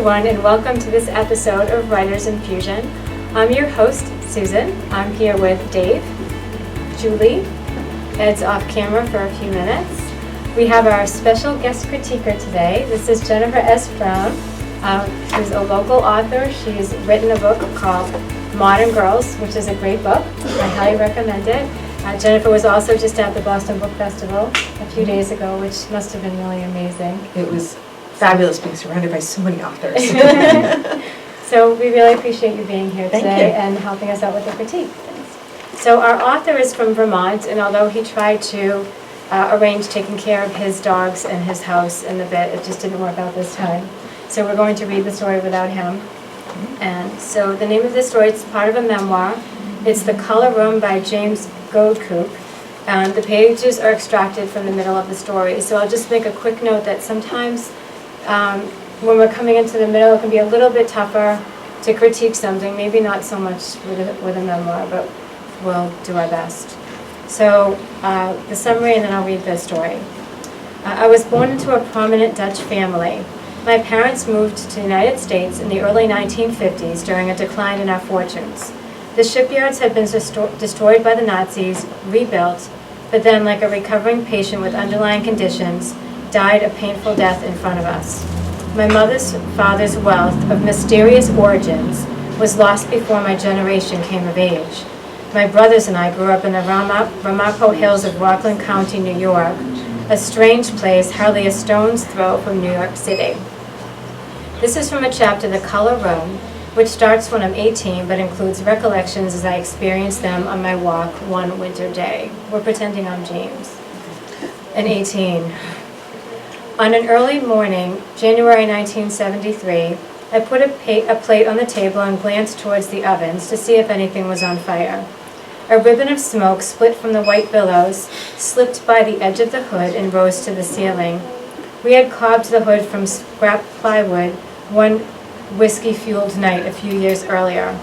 everyone, and welcome to this episode of Writers Infusion. I'm your host, Susan. I'm here with Dave, Julie. Ed's off camera for a few minutes. We have our special guest critiquer today. This is Jennifer S. Brown. She's a local author. She's written a book called Modern Girls, which is a great book. I highly recommend it. Jennifer was also just at the Boston Book Festival a few days ago, which must have been really amazing. It was fabulous being surrounded by so many authors. So we really appreciate you being here Thank today you. and helping us out with the critique. So our author is from Vermont, and although he tried to arrange taking care of his dogs and his house in the bit, it just didn't work out this time. So we're going to read the story without him. And so the name of this story is part of a memoir. It's The Color Room by James Goedkoop. And the pages are extracted from the middle of the story. So I'll just make a quick note that sometimes when we're coming into the middle, it can be a little bit tougher to critique something, maybe not so much with a memoir, but we'll do our best. So the summary, and then I'll read the story. I was born into a prominent Dutch family. My parents moved to the United States in the early 1950s during a decline in our fortunes. The shipyards had been destroyed by the Nazis, rebuilt, but then, like a recovering patient with underlying conditions, died a painful death in front of us. My mother's father's wealth of mysterious origins was lost before my generation came of age. My brothers and I grew up in the Ramapo Hills of Rockland County, New York, a strange place hardly a stone's throw from New York City. This is from a chapter, The Color Room, which starts when I'm 18 but includes recollections as I experienced them on my walk one winter day. We're pretending I'm James and 18. On an early morning, January 1973, I put a plate on the table and glanced towards the ovens to see if anything was on fire. A ribbon of smoke split from the white billows, slipped by the edge of the hood, and rose to the ceiling. We had cobbed the hood from scrap plywood one whiskey-fueled night a few years earlier.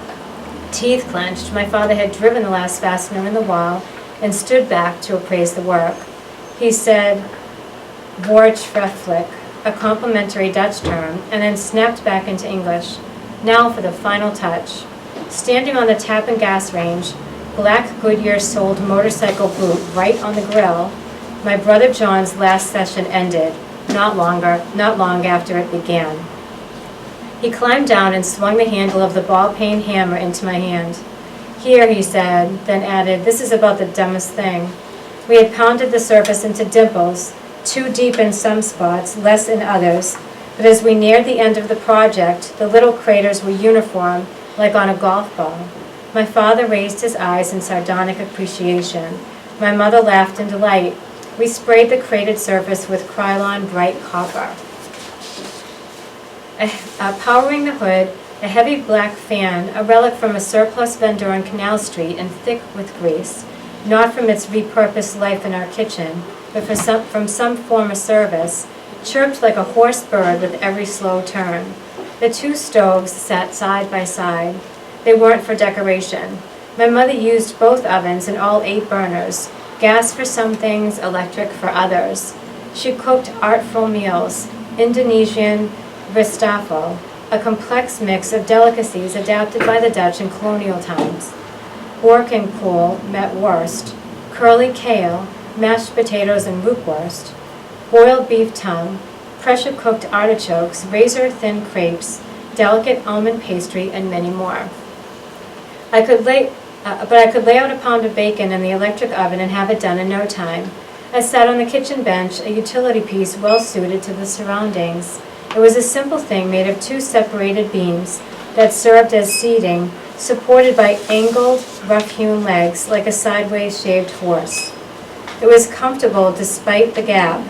Teeth clenched, my father had driven the last fastener in the wall and stood back to appraise the work. He said, "Voortschriftelijk," a complimentary Dutch term, and then snapped back into English. Now for the final touch. Standing on the tap and gas range, black Goodyear-soled motorcycle boot right on the grill, my brother John's last session ended, not long after it began. He climbed down and swung the handle of the ball-peen hammer into my hand. "Here," he said, then added, "This is about the dumbest thing." We had pounded the surface into dimples, too deep in some spots, less in others, but as we neared the end of the project, the little craters were uniform, like on a golf ball. My father raised his eyes in sardonic appreciation. My mother laughed in delight. We sprayed the cratered surface with Krylon bright copper. Powering the hood, a heavy black fan, a relic from a surplus vendor on Canal Street and thick with grease, not from its repurposed life in our kitchen, but from some former service, chirped like a hoarse bird with every slow turn. The two stoves sat side by side. They weren't for decoration. My mother used both ovens and all 8 burners, gas for some things, electric for others. She cooked artful meals, Indonesian ristafel, a complex mix of delicacies adapted by the Dutch in colonial times. Borkenkool met worst, curly kale, mashed potatoes and rootwurst, boiled beef tongue, pressure-cooked artichokes, razor-thin crepes, delicate almond pastry, and many more. I could lay out a pound of bacon in the electric oven and have it done in no time. I sat on the kitchen bench, a utility piece well suited to the surroundings. It was a simple thing made of 2 separated beams that served as seating, supported by angled, rough-hewn legs like a sideways shaved horse. It was comfortable despite the gap.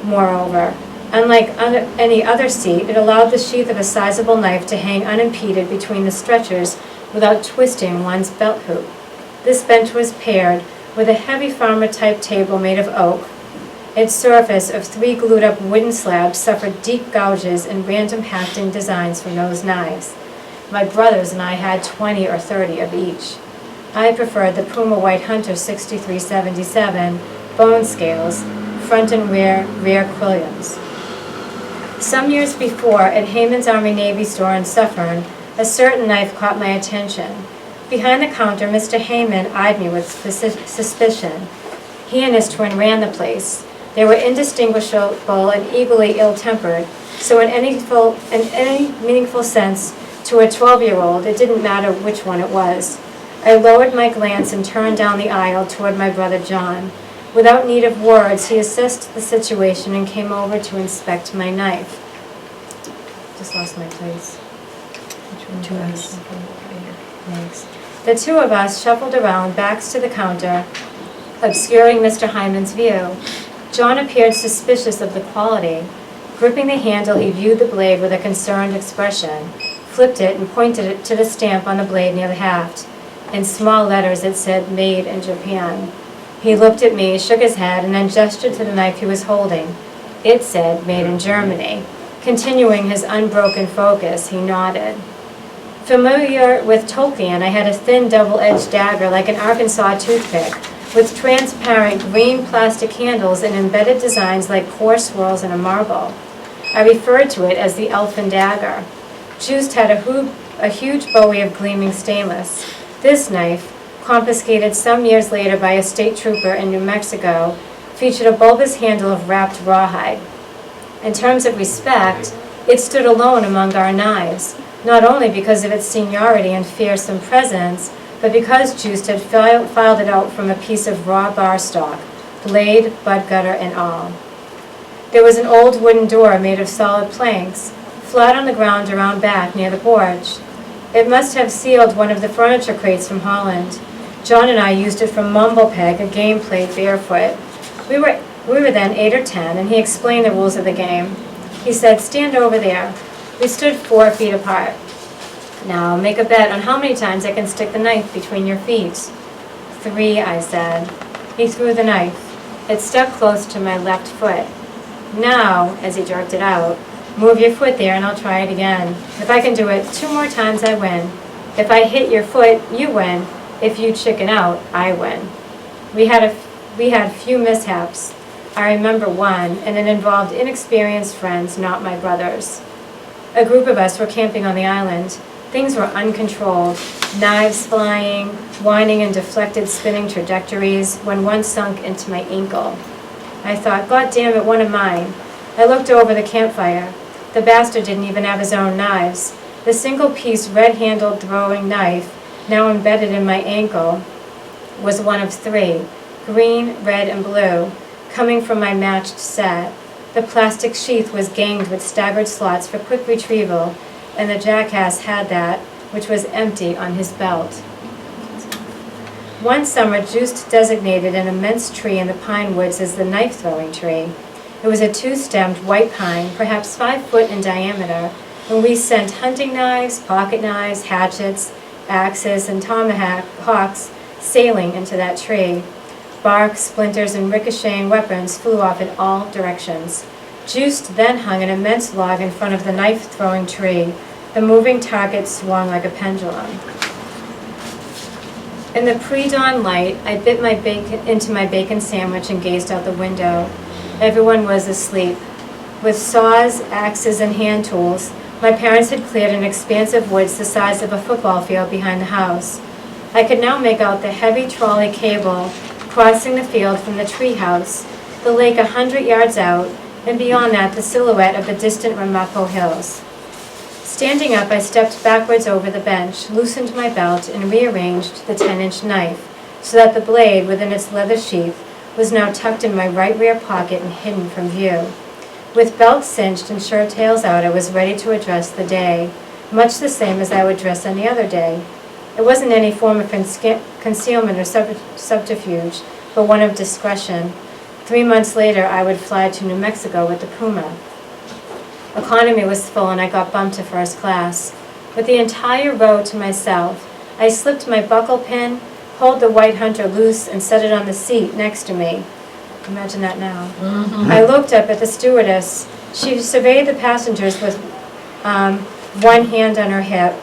Moreover, unlike any other seat, it allowed the sheath of a sizable knife to hang unimpeded between the stretchers without twisting one's belt hoop. This bench was paired with a heavy farmer-type table made of oak. Its surface of 3 glued-up wooden slabs suffered deep gouges and random hafting designs from those knives. My brothers and I had 20 or 30 of each. I preferred the Puma White Hunter 6377 bone scales, front and rear quillions. Some years before, at Heyman's Army Navy store in Suffern, a certain knife caught my attention. Behind the counter, Mr. Heyman eyed me with suspicion. He and his twin ran the place. They were indistinguishable and equally ill-tempered, so in any meaningful sense, to a 12-year-old, it didn't matter which one it was. I lowered my glance and turned down the aisle toward my brother John. Without need of words, he assessed the situation and came over to inspect my knife. Just lost my place. To us. Thanks. The two of us shuffled around, backs to the counter, obscuring Mr. Hyman's view. John appeared suspicious of the quality. Gripping the handle, he viewed the blade with a concerned expression, flipped it, and pointed it to the stamp on the blade near the haft. In small letters, it said, "Made in Japan." He looked at me, shook his head, and then gestured to the knife he was holding. It said, "Made in Germany." Continuing his unbroken focus, he nodded. Familiar with Tolkien, I had a thin double-edged dagger like an Arkansas toothpick, with transparent green plastic handles and embedded designs like core swirls in a marble. I referred to it as the elfin dagger. Joost had a huge bowie of gleaming stainless. This knife, confiscated some years later by a state trooper in New Mexico, featured a bulbous handle of wrapped rawhide. In terms of respect, it stood alone among our knives, not only because of its seniority and fearsome presence, but because Joost had filed it out from a piece of raw bar stock, blade, butt gutter, and all. There was an old wooden door made of solid planks, flat on the ground around back near the porch. It must have sealed one of the furniture crates from Holland. John and I used it for Mumblepeg, a game played barefoot. We were then 8 or 10, and he explained the rules of the game. He said, "Stand over there." We stood 4 feet apart. "Now, make a bet on how many times I can stick the knife between your feet." 3, I said. He threw the knife. It stuck close to my left foot. "Now," as he jerked it out, "move your foot there and I'll try it again. If I can do it 2 more times, I win. If I hit your foot, you win. If you chicken out, I win." We had few mishaps. I remember one, and it involved inexperienced friends, not my brothers. A group of us were camping on the island. Things were uncontrolled, knives flying, winding in deflected spinning trajectories, when one sunk into my ankle. I thought, "God damn it, one of mine." I looked over the campfire. The bastard didn't even have his own knives. The single-piece red-handled throwing knife, now embedded in my ankle, was one of 3, green, red, and blue, coming from my matched set. The plastic sheath was ganged with staggered slots for quick retrieval, and the jackass had that, which was empty, on his belt. One summer, Joost designated an immense tree in the pine woods as the knife-throwing tree. It was a 2-stemmed white pine, perhaps 5 foot in diameter, and we sent hunting knives, pocket knives, hatchets, axes, and tomahawks sailing into that tree. Bark, splinters, and ricocheting weapons flew off in all directions. Joost then hung an immense log in front of the knife-throwing tree. The moving target swung like a pendulum. In the pre-dawn light, I bit into my bacon sandwich and gazed out the window. Everyone was asleep. With saws, axes, and hand tools, my parents had cleared an expanse of woods the size of a football field behind the house. I could now make out the heavy trolley cable crossing the field from the treehouse, the lake 100 yards out, and beyond that the silhouette of the distant Ramapo Hills. Standing up, I stepped backwards over the bench, loosened my belt, and rearranged the 10-inch knife, so that the blade, within its leather sheath, was now tucked in my right rear pocket and hidden from view. With belt cinched and shirt tails out, I was ready to address the day, much the same as I would dress any other day. It wasn't any form of concealment or subterfuge, but one of discretion. 3 months later, I would fly to New Mexico with the Puma. Economy was full and I got bumped to first class. With the entire row to myself, I slipped my buckle pin, pulled the white hunter loose, and set it on the seat next to me. Imagine that now. Mm-hmm. I looked up at the stewardess. She surveyed the passengers with one hand on her hip,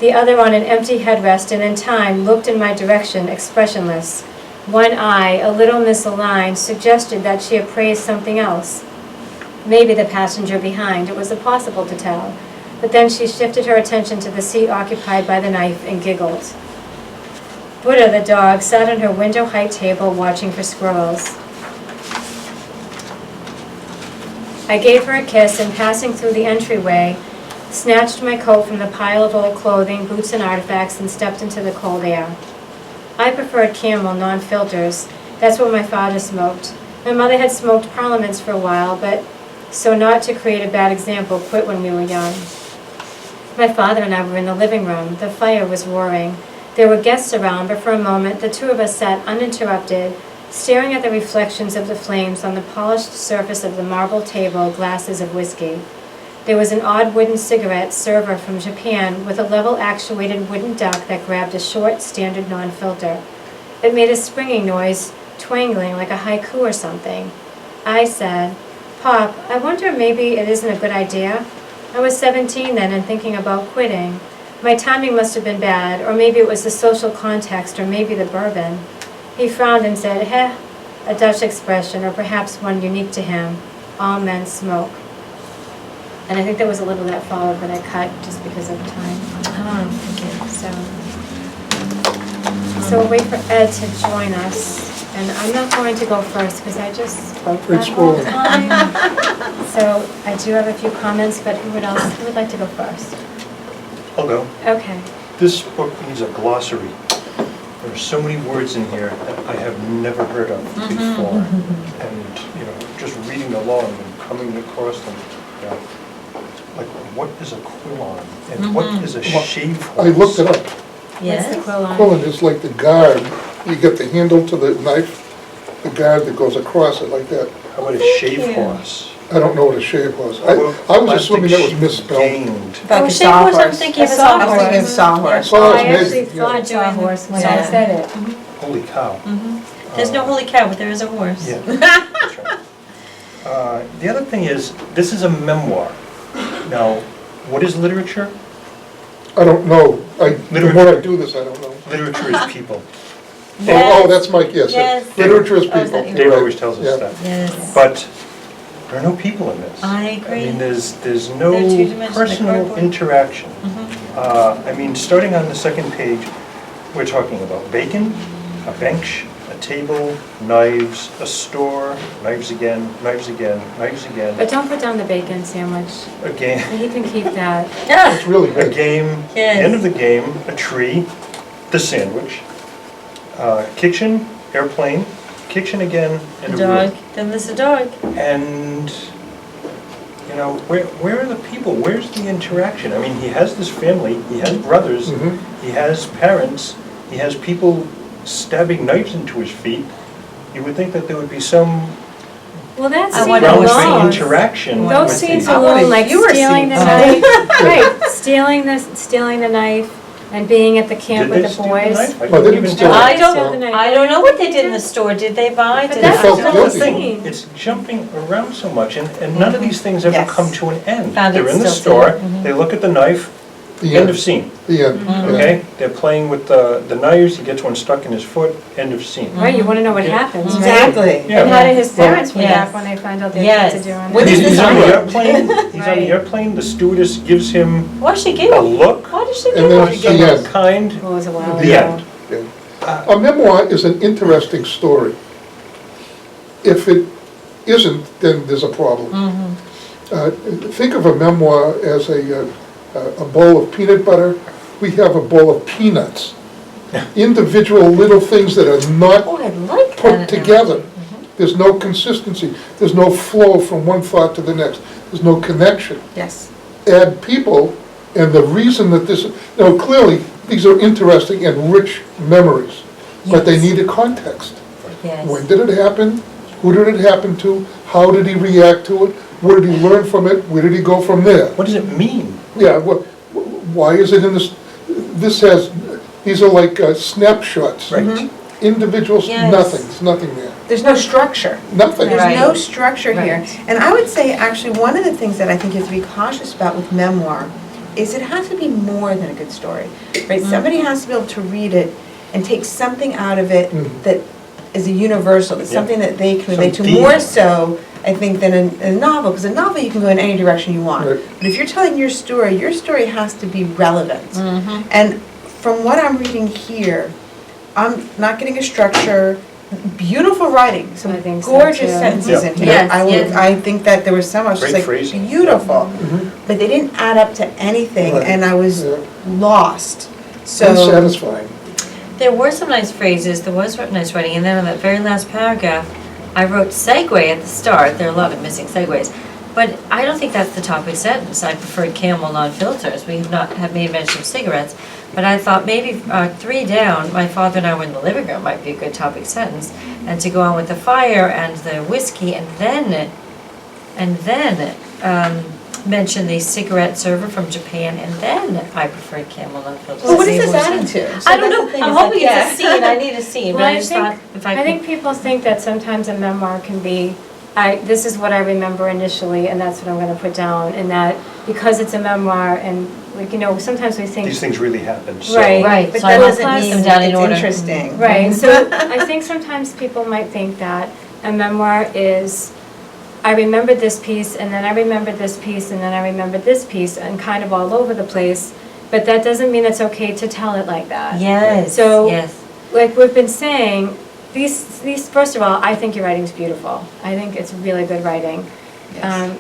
the other on an empty headrest, and in time looked in my direction, expressionless. One eye, a little misaligned, suggested that she appraised something else. maybe the passenger behind. It was impossible to tell. But then she shifted her attention to the seat occupied by the knife and giggled. Buddha, the dog, sat on her window-height table watching for squirrels. I gave her a kiss and, passing through the entryway, snatched my coat from the pile of old clothing, boots, and artifacts and stepped into the cold air. I preferred Camel, non-filters. That's what my father smoked. My mother had smoked Parliaments for a while, but so not to create a bad example, quit when we were young. My father and I were in the living room. The fire was roaring. There were guests around, but for a moment the two of us sat uninterrupted, staring at the reflections of the flames on the polished surface of the marble table, glasses of whiskey. There was an odd wooden cigarette server from Japan with a level-actuated wooden duck that grabbed a short, standard non-filter. It made a springing noise, twangling like a haiku or something. I said, "Pop, I wonder maybe it isn't a good idea." I was 17 then and thinking about quitting. My timing must have been bad, or maybe it was the social context, or maybe the bourbon. He frowned and said, "Heh," a Dutch expression, or perhaps one unique to him. All men smoke. And I think there was a little that followed that I cut just because of time. Okay. So we'll wait for Ed to join us. And I'm not going to go first because I just spoke that whole time. So I do have a few comments, but who would like to go first? I'll go. Okay. This book needs a glossary. There are so many words in here that I have never heard of before. And, just reading along and coming across them, like what is a quillon? And what is a shave horse? I looked it up. What's the quillon? Quillon is like the guard. You get the handle to the knife, the guard that goes across it like that. How about a shave horse? I don't know what a shave was. I was assuming that was misspelled. Gained. Oh, shave horse, I'm thinking of a sawhorse. I'm thinking of sawhorse. Oh, I maybe, actually yeah. thought Sawhorse when when I I said it. Holy cow. There's no holy cow, but there is a horse. Yeah, that's right. The other thing is, this is a memoir. Now, what is literature? I don't know. The more I do this, I don't know. Literature is people. Oh, that's Mike, yes. Yes. Literature is Oh, is people. that you? Dave Right. always tells us Yeah. that. Yes. But there are no people in this. I agree. I mean, there's no They're two-dimensional personal cardboard. interaction. I mean, starting on the second page, we're talking about bacon, a bench, a table, knives, a store, knives again, knives again, knives again, But don't put down the bacon sandwich. a game, He can keep that. Yeah. It's really a good. game, Yes. end of the game, a tree, the sandwich, kitchen, airplane, kitchen again, and a Dog. room. Then there's a dog. And, where are the people? Where's the interaction? I mean, he has this family, he has brothers, Mhm. he has parents, he has people stabbing knives into his feet. You would think that there would be some Well, that I scene wonder ground what train alone, interaction. those with scenes the- I want alone, like fewer stealing the scenes. knife, right, stealing the knife and being at the camp Did with they the steal the boys. knife? I Well, they didn't didn't even steal tell it. I you. don't, I don't know what they did in the store. Did they buy? But Did that's they felt still sell? the guilty. scene. It's jumping around so much, and none of these things ever Yes. come to an end. Found it They're in the still store, too. Mhm. they look at the knife, The end of end. scene, The end. yeah. okay? They're playing with the knives, he gets one stuck in his foot, end of scene. Right, you want to know what Yeah. happens, right? Exactly. Yeah. And how did his parents Yes. react when they find out their Yes. kids are doing What it? is He's this on the on? airplane, he's on Right. the airplane, the stewardess gives him Why she a give? look, Why did she And give? then he the gave him end. a kind, It was a while the ago. end. A memoir is an interesting story. If it isn't, then there's a problem. Think of a memoir as a bowl of peanut butter. We have a bowl of peanuts. Individual little things that are not Oh, I like that. put together. There's no consistency. There's no flow from one thought to the next. There's no connection. Yes. Add people, and the reason that this, clearly, these are interesting and rich memories, but they Yes. need a context. Yes. When did it happen? Who did it happen to? How did he react to it? What did he learn from it? Where did he go from there? What does it mean? Yeah, why is it in this, these are like snapshots. Right. Individuals, Yes. there's nothing there. There's no structure. Nothing. There's Right. no structure here. Right. And I would say, actually, one of the things that I think you have to be cautious about with memoir is it has to be more than a good story, right? Somebody has to be able to read it and take something out of it Mhm. that is a universal, it's Yeah. something that they can Some relate to theme. more so, I think, than a novel, because a novel you can go in any direction you want. Right. But if you're telling your story has to be relevant. Mhm. And from what I'm reading here, I'm not getting a structure, beautiful writing, some I think so, gorgeous too. sentences Yeah. in here. Yes, I yes. I think that there was some, I was just Great like, phrasing. beautiful. Mhm. But they didn't add up to anything, Right. and I was Yeah. lost. So, Unsatisfying. There were some nice phrases, there was nice writing, and then on that very last paragraph, I wrote segue at the start, there are a lot of missing segues, but I don't think that's the topic sentence. I preferred Camel non-filters, we have not have made mention of cigarettes, but I thought maybe 3 down, my father and I were in the living room, might be a good topic sentence, and to go on with the fire and the whiskey, and then mention the cigarette server from Japan, and then I preferred Camel non-filters. well, what is Made this more adding sense. to? I don't know, I'm hoping it's a scene, I need a scene, but Well, I just thought if I I could. think people think that sometimes a memoir can be, this is what I remember initially, and that's what I'm gonna put down, and that because it's a memoir, and, like, you know, sometimes we think. These things really happen, so. Right. Right, But so I that must doesn't plus- mean them down in it's order. interesting. Right, so I think sometimes people might think that a memoir is, I remembered this piece, and then I remembered this piece, and then I remembered this piece, and kind of all over the place, but that doesn't mean it's okay to tell it like that. Yes, So- yes. Like we've been saying, these, first of all, I think your writing's beautiful. I think it's really good writing. Yes.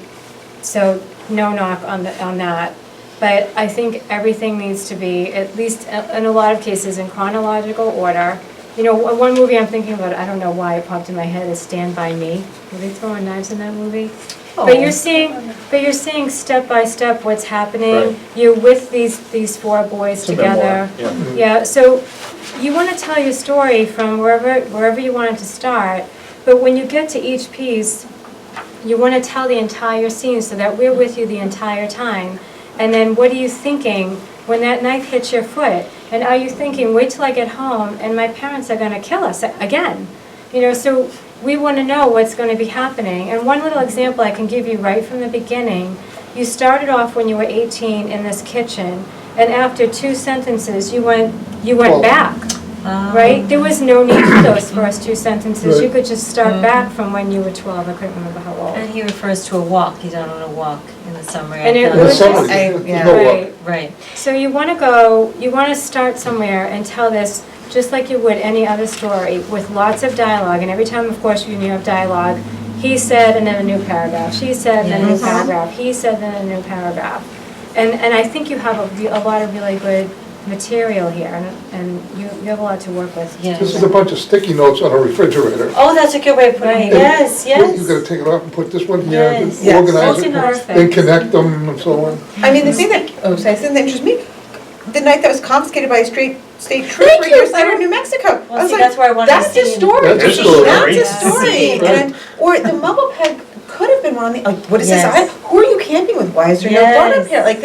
So no knock on that. But I think everything needs to be, at least in a lot of cases, in chronological order. You know, one movie I'm thinking about, I don't know why it popped in my head, is Stand By Me. Were they throwing knives in that movie? But you're seeing step by step what's happening. Right. You're with these 4 boys It's a memoir, together. yeah. Yeah, so you want to tell your story from wherever you want it to start, but when you get to each piece, you want to tell the entire scene so that we're with you the entire time. And then what are you thinking when that knife hits your foot? And are you thinking, wait till I get home and my parents are going to kill us again? You know, so we want to know what's going to be happening. And one little example I can give you right from the beginning, you started off when you were 18 in this kitchen, and after 2 sentences, you went Well- back. Right? There was no need for those first 2 sentences. You Right. could just start back from when you were 12. I couldn't remember how old. And he refers to a walk, he's out on a walk in the summer. And it thought- In the was summer, just- there's yeah. no walk. Right. Right, So you want to start somewhere and tell this just like you would any other story with lots of dialogue. And every time, of course, when you have dialogue, he said and then a new paragraph. She said and then a new Yes. paragraph. He said then a new paragraph. And I think you have a lot of really good material here, and you have a lot to work with. Yeah. This is a bunch of sticky notes on a refrigerator. oh, that's a good way of putting it, Right. yes, yes. You gotta take it off and put this one here, and Yes. Yes. organize That's it, perfect. then connect them and so on. I mean, the thing that, the thing that interests me, the night that was confiscated by a state trooper years later in New Mexico. Well, I was see, like, that's where I wanted to that's a see. story. That's a That's a story. story. That's a story. Yes. And, or the mumble peg could have been one, like, what is this? Yes. Who are you camping with? Why is there no blood up Yes. here? Like,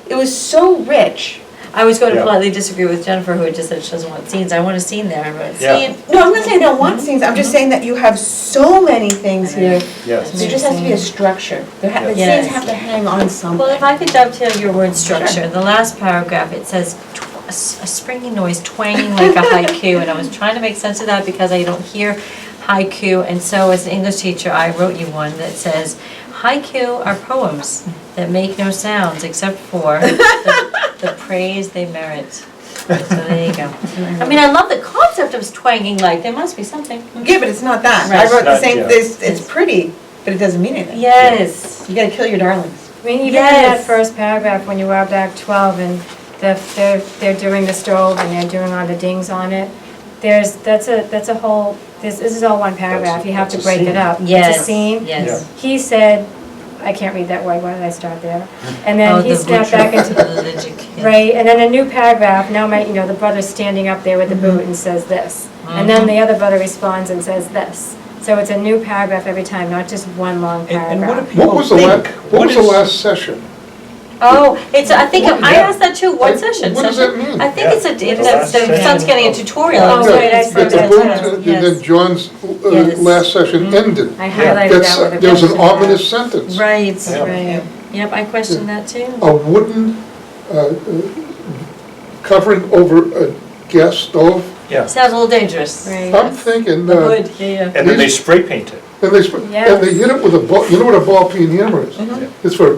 it was so rich. I was going to Yeah. politely disagree with Jennifer, who had just said she doesn't want scenes, I want a scene there, I wrote Yeah. scene. No, I'm not saying I don't want scenes, I'm just saying that you have so many things here. Yes. There just has to be a structure. The Yes. scenes have to hang on something. Well, if I could dovetail your word structure, the last paragraph, it says a springy noise twanging like a haiku, and I was trying to make sense of that because I don't hear haiku, and so as an English teacher, I wrote you one that says, haiku are poems that make no sounds except for the praise they merit. So there you go. I mean, I love the concept of twanging like, there must be something. Yeah, but it's not that. Right. I wrote the Not- same, yeah. it's pretty, but it doesn't mean anything. Yes. You gotta kill your darlings. I mean, even in Yes. that first paragraph, when you are back 12 and they're doing the stove and they're doing all the dings on it, that's a whole, this is all one paragraph, you have to That's a break it scene. up. Yes. It's a scene. Yes. He said, I can't read that word, why did I start there? And Oh, then he the snapped back into, religic, yes. right, and then a new paragraph, now the brother's standing up there with the boot and says this. And then the other brother responds and says this. So it's a new paragraph every time, not just one long And what paragraph. do people What was the think? what was the is- last session? Oh, it's, I think, What- I yeah. asked that too, what I- session? what does Session? that mean? I think Yeah. it's The the last son's session. getting a tutorial. Oh, Yeah, right, I that the said boot, that. and then John's Yes. last session ended. I highlighted That's, that with a there was an question mark. ominous sentence. Right, Yeah. Right. yep, I questioned that too. A wooden covering over a gas stove. Yeah, Sounds a little dangerous. Right. I'm thinking, The hood, yeah. and then they spray paint it. and they hit it with a ball, you know what a ball peen hammer is? Yeah. It's for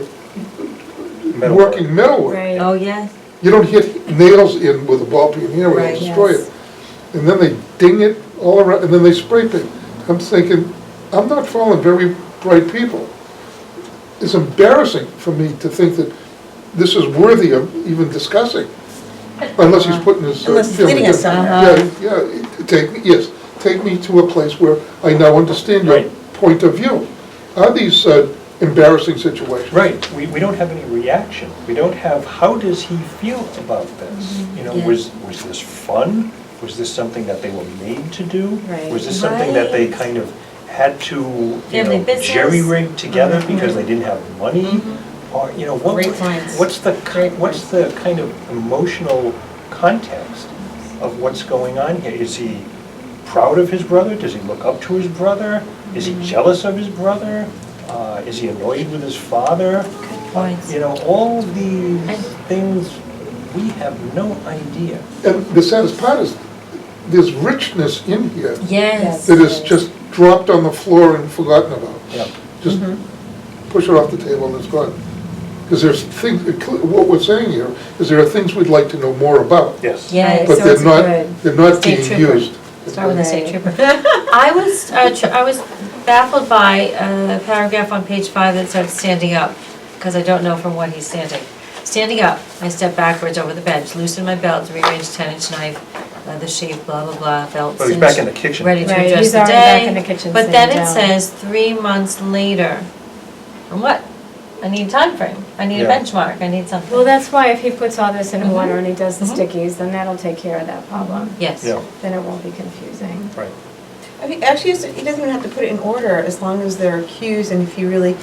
Metal working metalwork. Right. Oh, yeah. You don't hit nails in with a ball peen hammer, Right, it'll destroy yes. it. And then they ding it all around, and then they spray paint. I'm thinking, I'm not following very bright people. It's embarrassing for me to think that this is worthy of even discussing, unless he's putting his. Unless he's feeling leading us in. somewhere. Yeah, take me to a place where I now understand your Right. point of view. Are these embarrassing situations? Right, we don't have any reaction. We don't have, how does he feel about this? You know, Yeah. was this fun? Was this something that they were made to do? Right. Was this something that they Right. kind of had to, you Family know, business. jerry-rig together because they didn't have money? Or, you know, Great points. what's the Great what's the kind of emotional context of what's going on here? Is he proud of his brother? Does he look up to his brother? Is he jealous of his brother? Is he annoyed with his father? Good points. You know, all these things, we have no idea. And the saddest part is, there's richness in here Yes. that is just dropped on the floor and forgotten about. Yeah. Just push it off the table and it's gone. Because there's things, what we're saying here is there are things we'd like to know more about. Yes. Yes. But So they're it's not, good. they're not State being trooper. used. Start with the state Right. trooper. I was baffled by a paragraph on page 5 that said standing up, because I don't know from what he's standing. Standing up, I step backwards over the bench, loosen my belt, rearrange 10-inch knife, leather sheath, blah, blah, blah, belt But he's cinched, back in the kitchen. ready to Right, address he's the already day. back in the kitchen But then sitting it down. says 3 months later. And what? I need a time frame. I need a Yeah. benchmark. I need something. Well, that's why if he puts all this in Mhm. order and he does the Mhm. stickies, then that'll take care of that problem. Yes. Yeah, Then it won't be confusing. right. I mean, actually, he doesn't even have to put it in order as long as there are cues and if you really,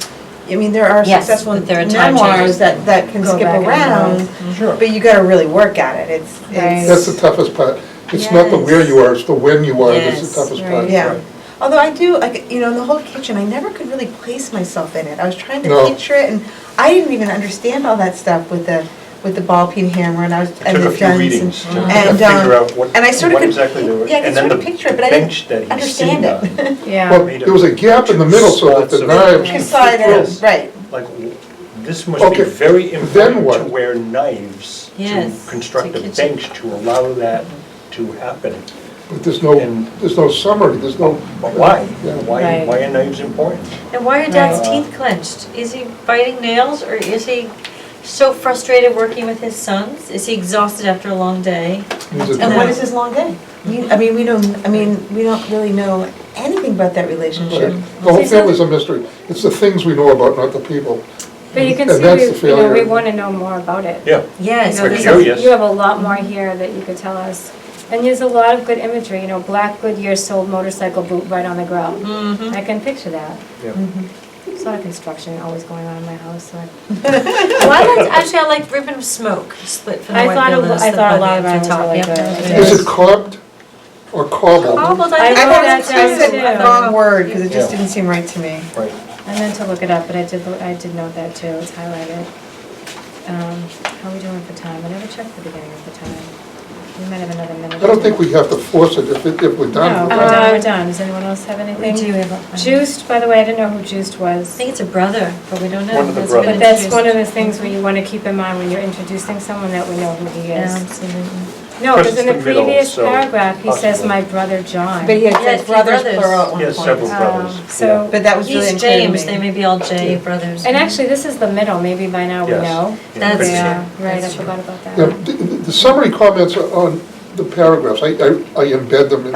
I mean, there are Yes, successful but there are time memoirs changes. that can Go skip back and around, forth. Sure. but you gotta really work at it. Right. That's the toughest part. It's not the Yes. where you are, it's the when you are that's Yes. the toughest Right. part. Yeah. Right. Although I do, like, you know, in the whole kitchen, I never could really place myself in it. I was trying to No. picture it, and I didn't even understand all that stuff with the ball peen hammer, and I was, It and took the a few guns readings to and, figure out what and I sort of what could- exactly they were. yeah, I could and then sort of the picture it, but I didn't bench that he's sitting understand it. on. Yeah. Well, there was a gap in the middle so that the Slots of- knives. You can slide Yes. it, right. Like, this must Okay, be very then important what? to wear knives to Yes, construct to a kitchen. bench to allow that to happen. But there's And- no summary, there's no. But why? Yeah. Right. Why are knives important? And why are Dad's Right. teeth clenched? Is he biting nails, or is he so frustrated working with his sons? Is he exhausted after a long day? He's a- And what is his long day? I mean, we don't really know anything about that Right. relationship. The whole family's a mystery. It's the things we know about, not the people. But you can And see, that's the we failure. want to know more about it. Yeah, Yes. You know, We're there's curious. You have a lot more here that you could tell us. And there's a lot of good imagery, you know, black Goodyear sold motorcycle boot right on the grill. Mm-hmm. I can picture that. yeah. There's a lot of construction always going on in my house, so. I like ribbon of smoke split from the I white thought a- villas. I the thought a body lot of of the it was top. really Yep, good. that was It really Is good. it carved or cobbled? Cobbled, I I wrote think. that I down said too. the wrong word, because it just Yeah. didn't seem right to me. Right. I meant to look it up, but I did note that too, it's highlighted. How are we doing for time? I never checked the beginning of the time. We might have another minute. I don't think we have to force it if we're No, done. we're we're done. done, we're done. Does anyone else have We anything? do have a. Juiced, by the way, I didn't know who Juiced I was. think it's a brother, but we don't know. One of the Hasn't been brothers. But that's introduced. one of the things where you want to keep in mind when you're introducing someone, that we know who he is. Absolutely. No, Course because in it's the the middle, previous so paragraph, he says, possibly. "My brother John." But he had Yeah, said three brothers brothers. plural at one He point. has several brothers. So, But that was really He's unclear to James, they me. may be all J brothers. and actually, this is the middle, maybe by now we Yes. know. Yeah, That's pretty true. sure. Yeah, right, I That's true. forgot about Yeah, that. the summary comments on the paragraphs, I embed them in,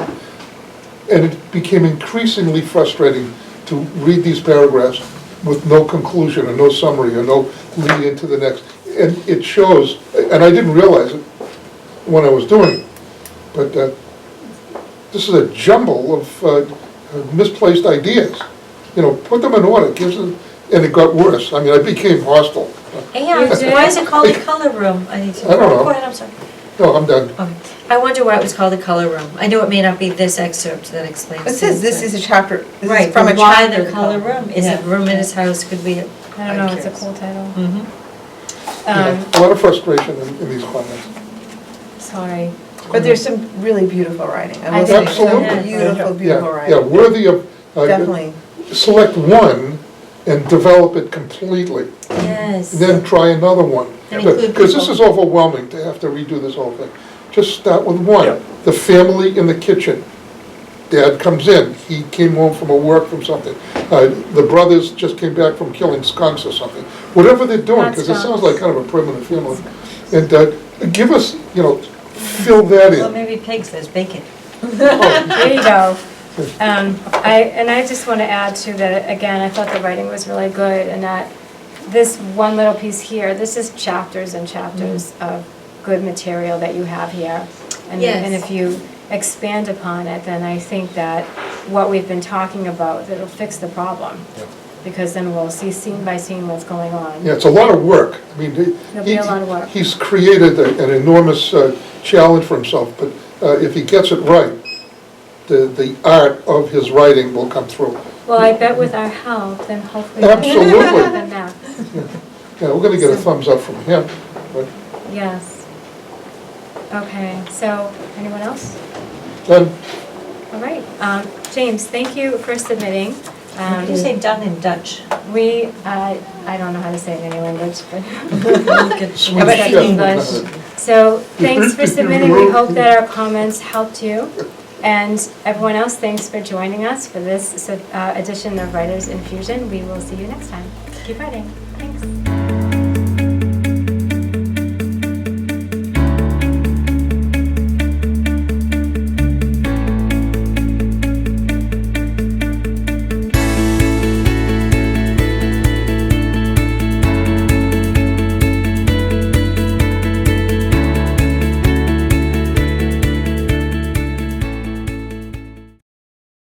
and it became increasingly frustrating to read these paragraphs with no conclusion and no summary or no lead into the next. And it shows, and I didn't realize it when I was doing it, but this is a jumble of misplaced ideas. You know, put them in order, gives them, and it got worse. I mean, I became hostile. And You did? why is it called the color room? I need to. I don't know. Go ahead, I'm sorry. No, I'm done. Okay. I wonder why it was called the color room. I know it may not be this excerpt that explains. It says this things, is a chapter, but- this Right, is from a but why chapter. the color room? Is it Yeah. room in his house, could be. I don't know, it's a cool title. Mm-hmm. You know, a lot of frustration in these comments. Sorry. But there's some really beautiful writing. I I will think say, so. some Absolutely. beautiful, beautiful Yeah, writing. worthy of, Definitely. select one and develop it completely. Yes. Then try another one. And include Because this people. is overwhelming to have to redo this whole thing. Just start with Yeah. one. The family in the kitchen. Dad comes in, he came home from a work from something. The brothers just came back from killing skunks or something. Whatever they're doing, Not because it sounds skunks. like kind of a primitive family. And give us, fill that Well, in. maybe pigs, there's bacon. There you go. I just want to add to that, again, I thought the writing was really good, and that this one little piece here, this is chapters and chapters of good material that you have here. And Yes. if you expand upon it, then I think that what we've been talking about, it'll fix the problem. Yeah. Because then we'll see scene by scene what's going on. Yeah, it's a lot of work. I mean, It'll be a lot of work. he's created an enormous challenge for himself, but if he gets it right, the art of his writing will come through. Well, I bet with our help, then hopefully. Absolutely. we'll have them now. Yeah, we're gonna get a thumbs up from him. But Yes. Okay, so, anyone else? then, All right, James, thank you for submitting. Can you say done in Dutch? We, I don't know how to say it in any language, but How about It's in like English? So, thanks for submitting, we hope that our comments helped you. And everyone else, thanks for joining us for this edition of Writers Infusion. We will see you next time. Keep writing.